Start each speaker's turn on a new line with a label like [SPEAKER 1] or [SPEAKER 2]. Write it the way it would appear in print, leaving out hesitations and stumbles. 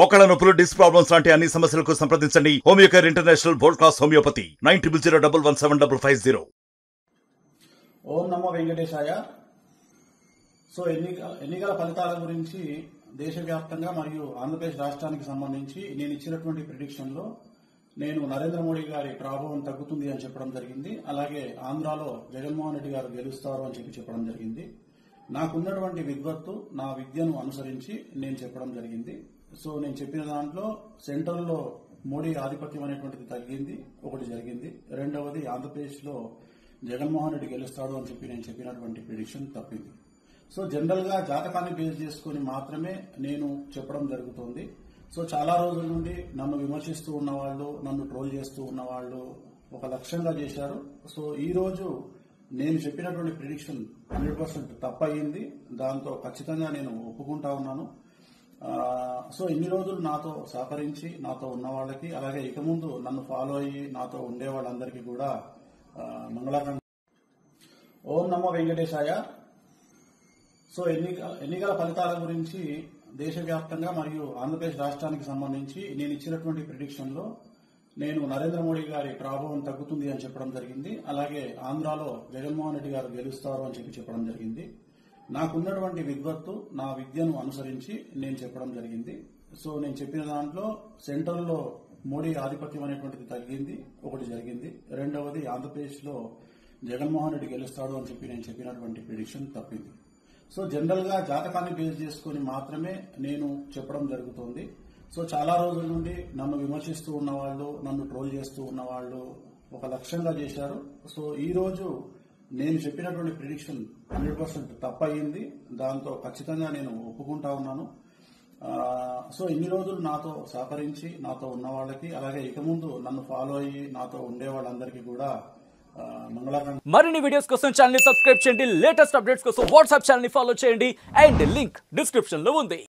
[SPEAKER 1] మోకాళ్ళ నొప్పులు, disc problems లాంటి అన్ని సమస్యలకు సంప్రదించండి Homeocare international world class homeopathy 9001175550.
[SPEAKER 2] ఓం నమో వెంకటేశాయ. సో ఎన్నికల ఫలితాల గురించి దేశవ్యాప్తంగా మరియు ఆంధ్రప్రదేశ్ రాష్ట్రానికి సంబంధించి నేను ఇచ్చినటువంటి ప్రిడిక్షన్ లో నేను నరేంద్ర మోడీ గారి ప్రభావం తగ్గుతుంది అని చెప్పడం జరిగింది. అలాగే ఆంధ్రాలో జగన్మోహన్ రెడ్డి గారు గెలుస్తారు అని చెప్పడం జరిగింది. నాకున్నటువంటి విద్వత్తు, నా విద్యను అనుసరించి నేను చెప్పడం జరిగింది. సో నేను చెప్పిన దాంట్లో సెంట్రల్లో మోడీ ఆధిపత్యం అనేటువంటిది తగ్గింది, ఒకటి జరిగింది. రెండవది ఆంధ్రప్రదేశ్ లో జగన్మోహన్ రెడ్డి గెలుస్తాడు అని నేను చెప్పినటువంటి ప్రిడిక్షన్ తప్పింది. సో జనరల్ గా జాతకాన్ని బేస్ చేసుకుని మాత్రమే నేను చెప్పడం జరుగుతుంది. సో చాలా రోజుల నుండి నన్ను విమర్శిస్తూ ఉన్నవాళ్లు, నన్ను ట్రోల్ చేస్తూ ఉన్నవాళ్లు ఒక లక్ష్యంగా చేశారు. సో ఈ రోజు నేను చెప్పినటువంటి ప్రిడిక్షన్ 100% తప్పయింది. దాంతో ఖచ్చితంగా నేను ఒప్పుకుంటా ఉన్నాను. సో ఇన్ని రోజులు నాతో సహకరించి నాతో ఉన్న వాళ్ళకి, అలాగే ఇక ముందు నన్ను ఫాలో అయ్యి నాతో ఉండే వాళ్ళందరికీ కూడా మంగళాకాంక్ష. ఓం నమో వెంకటేశాయ. సో ఎన్నికల ఫలితాల గురించి దేశవ్యాప్తంగా మరియు ఆంధ్రప్రదేశ్ రాష్ట్రానికి సంబంధించి నేను ఇచ్చినటువంటి ప్రిడిక్షన్ లో నేను నరేంద్ర మోడీ గారి ప్రభావం తగ్గుతుంది అని చెప్పడం జరిగింది. అలాగే ఆంధ్రాలో జగన్మోహన్ రెడ్డి గారు గెలుస్తారు అని చెప్పడం జరిగింది. నాకున్నటువంటి విద్వత్తు, నా విద్యను అనుసరించి నేను చెప్పడం జరిగింది. సో నేను చెప్పిన దాంట్లో సెంట్రల్లో మోడీ ఆధిపత్యం అనేటువంటిది తగ్గింది, ఒకటి జరిగింది. రెండవది ఆంధ్రప్రదేశ్ లో జగన్మోహన్ రెడ్డి గెలుస్తాడు అని నేను చెప్పినటువంటి ప్రిడిక్షన్ తప్పింది. సో జనరల్ గా జాతకాన్ని బేస్ చేసుకుని మాత్రమే నేను చెప్పడం జరుగుతుంది. సో చాలా రోజుల నుండి నన్ను విమర్శిస్తూ ఉన్నవాళ్లు, నన్ను ట్రోల్ చేస్తూ ఉన్నవాళ్లు ఒక లక్ష్యంగా చేశారు. సో ఈ రోజు నేను చెప్పినటువంటి ప్రిడిక్షన్ 100% తప్పయింది. దాంతో ఖచ్చితంగా నేను ఒప్పుకుంటా ఉన్నాను. సో ఇన్ని రోజులు నాతో సహకరించి నాతో ఉన్న వాళ్ళకి, అలాగే ఇక ముందు నన్ను ఫాలో అయ్యి నాతో ఉండే వాళ్ళందరికీ కూడా మంగళాకాంక్ష.
[SPEAKER 3] మరిన్ని వీడియోస్ కోసం ఛానల్ ని సబ్స్క్రైబ్ చేయండి. లేటెస్ట్ అప్డేట్స్ కోసం వాట్సాప్ ఛానల్ ని ఫాలో చేయండి. అండ్ లింక్ డిస్క్రిప్షన్ లో ఉంది.